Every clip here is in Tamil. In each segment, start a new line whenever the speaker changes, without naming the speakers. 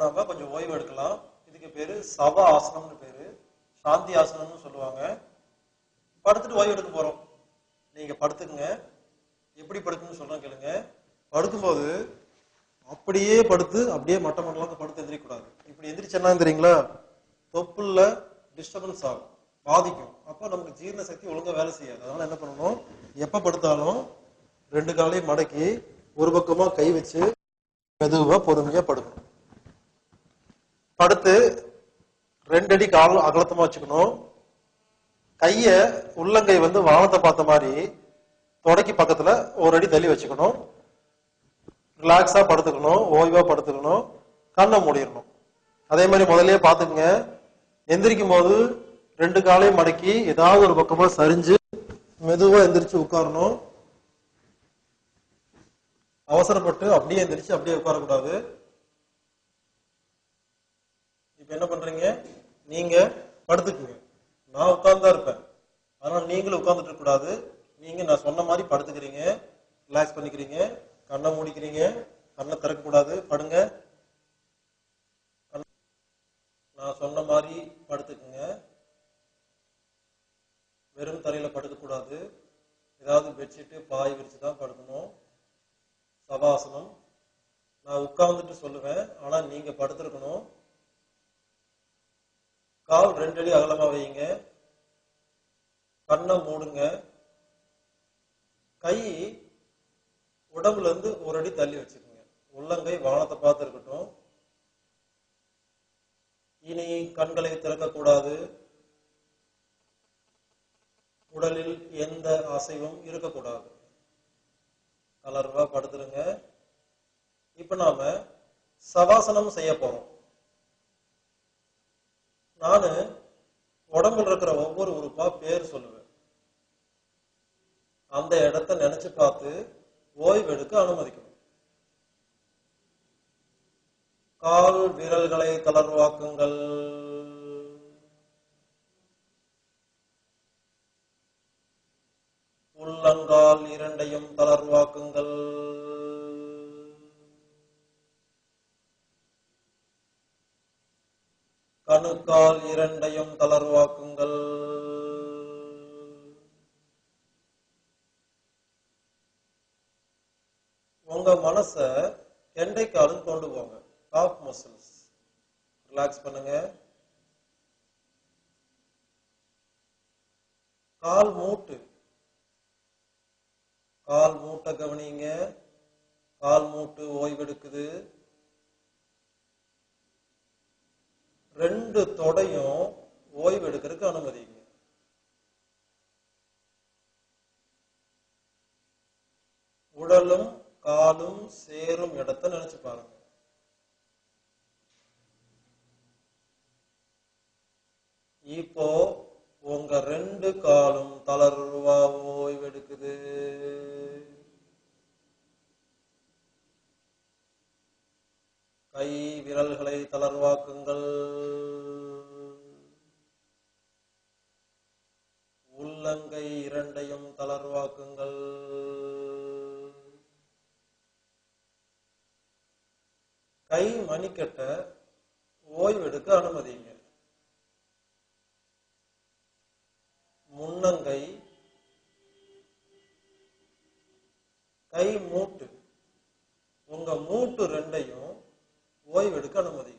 நாம கொஞ்சம் ஓய்வு எடுக்கலாம். இதுக்கு பேரு சவ ஆசனம்னு பேரு, சாந்தி ஆசனம்னு சொல்லுவாங்க. படுத்துட்டு ஓய்வு எடுக்க போறோம். நீங்க படுத்துக்குங்க. எப்படி படுக்கணும்னு சொல்றேன் கேளுங்க. படுக்கும்போது அப்படியே படுத்து அப்படியே மட்ட மட்டலாம் படுத்து எந்திரிக்க கூடாது. இப்படி எந்திரிச்சா தெரியுங்களா, தொப்புள்ள டிஸ்டர்பன்ஸ் ஆகும், பாதிக்கும். அப்ப நமக்கு ஜீரண சக்தி ஒழுங்கா வேலை செய்யாது. அதனால என்ன பண்ணணும், எப்ப படுத்தாலும் ரெண்டு காலையும் மடக்கி ஒரு பக்கமா கை வச்சு மெதுவா பொறுமையா படுக்கணும். படுத்து 2 அடி கால் அகலத்தமா வச்சுக்கணும். கைய உள்ளங்கை வானத்தை பார்த்த மாதிரி தொடக்கி பக்கத்துல 1 அடி தள்ளி வச்சுக்கணும். ரிலாக்ஸா படுத்துக்கணும், ஓய்வா படுத்துக்கணும், கண்ணை மூடிடணும். அதே மாதிரி முதல்லயே பாத்துக்குங்க, எந்திரிக்கும் போது 2 காலையும் மடக்கி ஏதாவது ஒரு பக்கமா சரிஞ்சு மெதுவா எந்திரிச்சு உட்காரணும். அவசரப்பட்டு அப்படியே எந்திரிச்சு அப்படியே உட்காரக்கூடாது. இப்ப என்ன பண்றீங்க, நீங்க படுத்துக்குங்க, நான் உட்கார்ந்துதான் இருப்பேன். அதனால நீங்களும் உட்கார்ந்துட்டு இருக்க கூடாது. நீங்க நான் சொன்ன மாதிரி படுத்துக்கிறீங்க, ரிலாக்ஸ் பண்ணிக்கிறீங்க, கண்ணை மூடிக்கிறீங்க, கண்ணை திறக்க கூடாது, படுங்க. நான் சொன்ன மாதிரி படுத்துக்குங்க. வெறும் தரையில படுக்க கூடாது, ஏதாவது பெட்ஷீட்டு பாய் விரிச்சுதான் படுக்கணும். சவாசனம் நான் உட்கார்ந்துட்டு சொல்லுவேன், ஆனா நீங்க படுத்திருக்கணும். கால் 2 அடி அகலமா வையுங்க, கண்ணை மூடுங்க. கை உடம்புல இருந்து 1 அடி தள்ளி வச்சுக்கோங்க. உள்ளங்கை வானத்தை பார்த்து இருக்கட்டும். இனி கண்களை திறக்கக்கூடாது. உடலில் எந்த அசைவும் இருக்கக்கூடாது. தளர்வா படுத்துருங்க. இப்ப நாம சவாசனம் செய்ய போறோம். நானு உடம்புல இருக்கிற ஒவ்வொரு உறுப்பா பேர் சொல்லுவேன். அந்த இடத்தை நினைச்சு பார்த்து ஓய்வெடுக்க அனுமதிக்கணும். கால் விரல்களை தளர்வாக்குங்கள். உள்ளங்கால் 2ஐயும் தளர்வாக்குங்கள். கணுக்கால் 2ஐயும் தளர்வாக்குங்கள். உங்க மனச கெண்டைக்காலும் கொண்டு போங்க. காஃப் மசில்ஸ் ரிலாக்ஸ் பண்ணுங்க. கால் மூட்டு, கால் மூட்டை கவனிங்க. கால் மூட்டு ஓய்வெடுக்குது. 2 தொடையும் ஓய்வெடுக்கிறதுக்கு அனுமதிங்க. உடலும் காலும் சேரும் இடத்தை நினைச்சு பாருங்க. இப்போ உங்க 2 காலும் தளர்வா ஓய்வெடுக்குது. கை விரல்களை தளர்வாக்குங்கள். உள்ளங்கை 2ஐயும் தளர்வாக்குங்கள். கை மணிக்கட்ட ஓய்வெடுக்க அனுமதிங்க. முன்னங்கை, கை மூட்டு, உங்க மூட்டு 2ஐயும் ஓய்வெடுக்க அனுமதிங்க.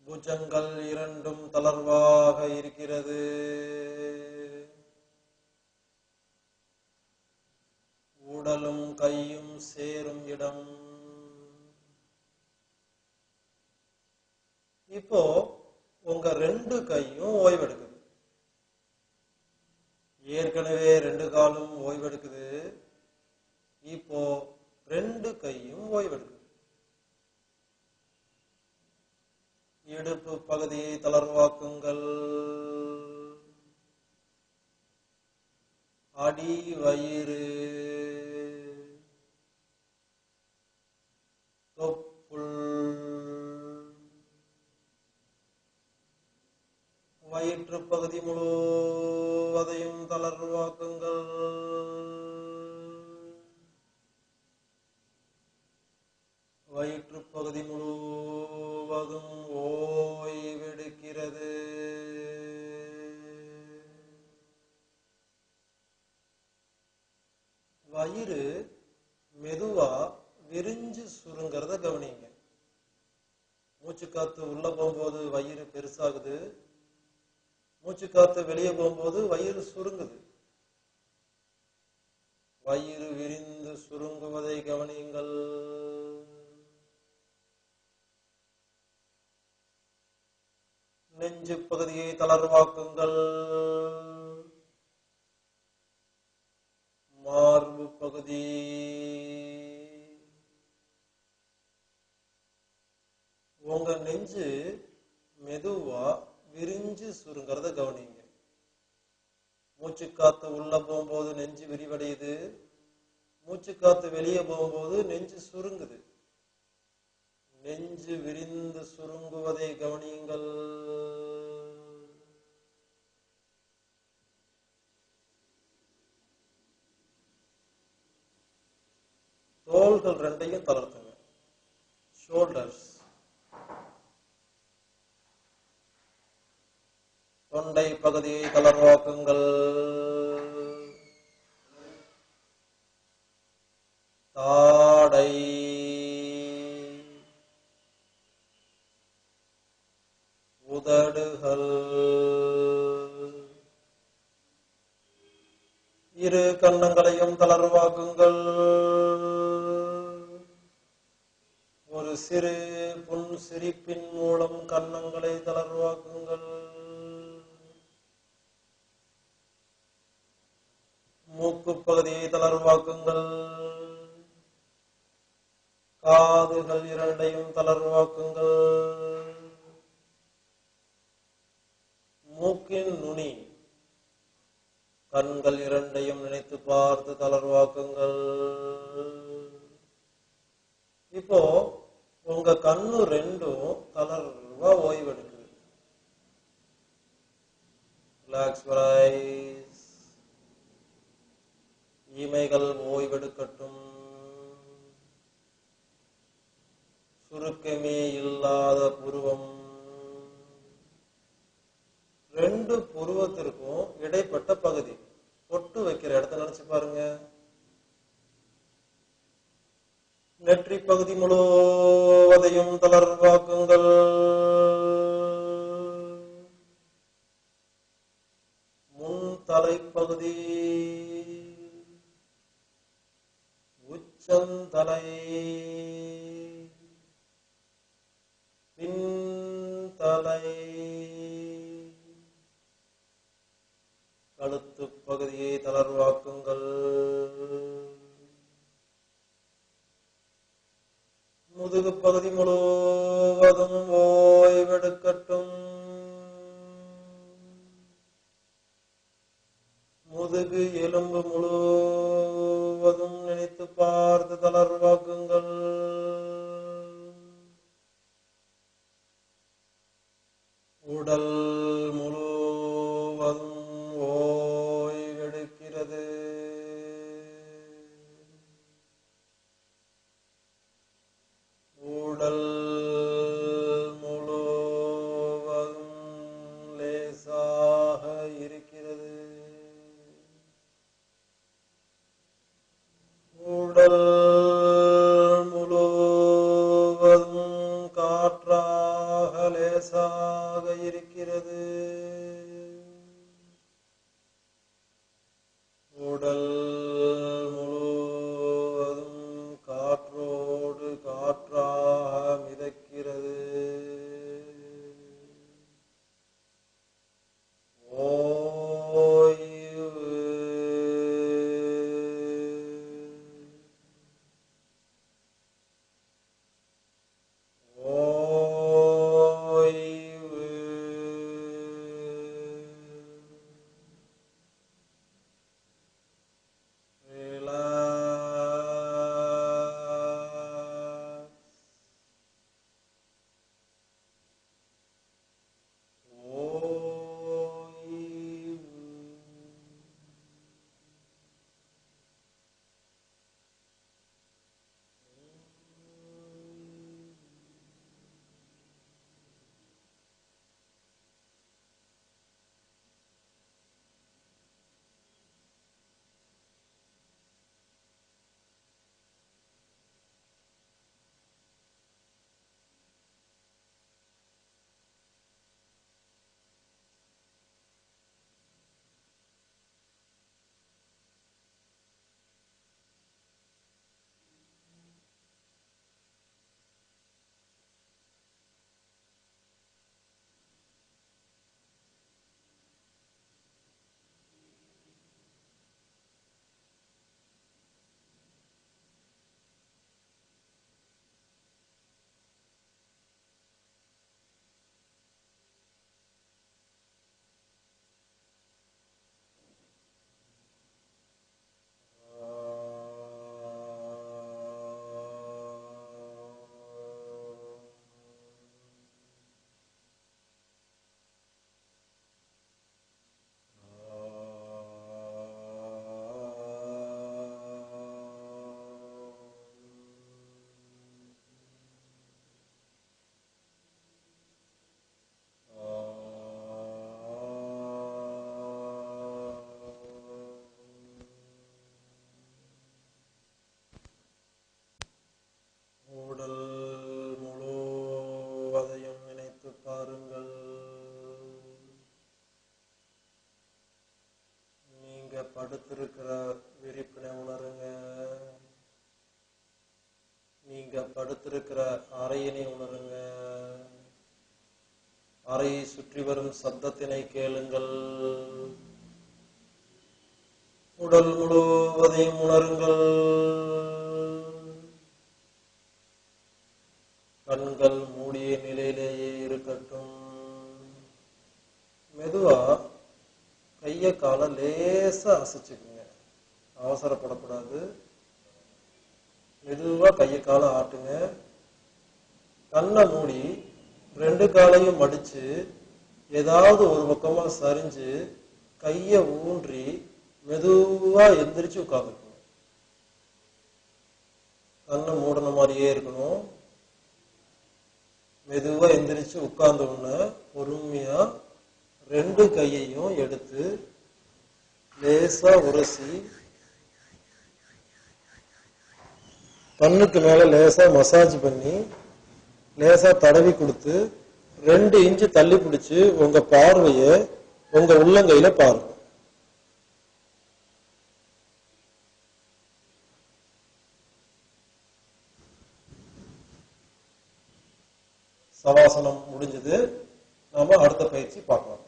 புஜங்கள் 2ம் தளர்வாக இருக்கிறது. உடலும் கையும் சேரும் இடம். இப்போ உங்க 2 கையும் ஓய்வெடுக்குது. ஏற்கனவே 2 காலும் ஓய்வெடுக்குது. இப்போ 2 கையும் ஓய்வெடுக்குது. இடுப்பு பகுதியை தளர்வாக்குங்கள். அடி வயிறு, தொப்புள், வயிற்று பகுதி முழுவதையும் தளர்வாக்குங்கள். வயிற்று பகுதி முழுவதும் ஓய்வெடுக்கிறது. வயிறு மெதுவா விரிஞ்சு சுருங்கிறத கவனிங்க. மூச்சு காத்து உள்ள போகும்போது வயிறு பெருசாகுது, மூச்சு காத்து வெளியே போகும்போது வயிறு சுருங்குது. வயிறு விரிந்து சுருங்குவதை கவனியுங்கள். நெஞ்சு பகுதியை தளர்வாக்குங்கள். மார்பு பகுதி, உங்க நெஞ்சு மெதுவா விரிஞ்சு சுருங்கிறத கவனிங்க. மூச்சு காத்து உள்ள போகும்போது நெஞ்சு விரிவடையுது, மூச்சு காத்து வெளியே போகும்போது நெஞ்சு சுருங்குது. நெஞ்சு விரிந்து சுருங்குவதை கவனியுங்கள். தோள்கள் ரெண்டையும் தளர்த்துங்க. ஷோல்டர்ஸ். தொண்டை பகுதியை தளர்வாக்குங்கள். தாடை, உதடுகள், இரு கன்னங்களையும் தளர்வாக்குங்கள். ஒரு சிறு புன் சிரிப்பின் மூலம் கன்னங்களை தளர்வாக்குங்கள். மூக்கு பகுதியை தளர்வாக்குங்கள். காதுகள் இரண்டையும் தளர்வாக்குங்கள். மூக்கின் நுனி, கண்கள் இரண்டையும் நினைத்து பார்த்து தளர்வாக்குங்கள். இப்போ உங்க கண்ணு ரெண்டும் தளர்வா ஓய்வெடுக்குது. Relax your eyes. இமைகள் ஓய்வெடுக்கட்டும். சுருக்கமே இல்லாத புருவம். ரெண்டு புருவத்திற்கும் இடைப்பட்ட பகுதி, பொட்டு வைக்கிற இடத்த நினைச்சு பாருங்க. நெற்றி பகுதி முழுவதையும் தளர்வாக்குங்கள். முன் தலைப்பகுதி, உச்சந்தலை, பின்தலை, கழுத்து பகுதியை தளர்வாக்குங்கள். முதுகு பகுதி முழுவதும் ஓய்வெடுக்கட்டும். முதுகு எலும்பு முழுவதும் நினைத்து பார்த்து தளர்வாக்குங்கள். உடல் முழுவதும் ஓய்வெடுக்கிறது. உடல் முழுவதும் நீங்க படுத்திருக்கிற அறையினை உணருங்க. அறையை சுற்றி வரும் சத்தத்தினை கேளுங்கள். உடல் முழுவதையும் உணருங்கள். கண்கள் மூடிய நிலையிலேயே இருக்கட்டும். மெதுவா கைய கால லேசா அசைச்சுக்குங்க. அவசரப்படக்கூடாது. மெதுவா கைய கால ஆட்டுங்க. கண்ணை மூடி 2 காலையும் மடிச்சு ஏதாவது ஒரு பக்கமா சரிஞ்சு கைய ஊன்றி மெதுவா எந்திரிச்சு உட்கார்ந்துக்கணும். கண்ணை மூடின மாதிரியே இருக்கணும். மெதுவா எந்திரிச்சு உட்கார்ந்த உடனே பொறுமையா 2 கையையும் எடுத்து லேசா உரசி கண்ணுக்கு மேல லேசா மசாஜ் பண்ணி லேசா தடவி கொடுத்து 2 இன்ச்சு தள்ளி பிடிச்சு உங்க பார்வைய உங்க உள்ளங்கையில பாருங்க. சவாசனம் முடிஞ்சது. நாம அடுத்த பயிற்சி பார்க்கலாம்.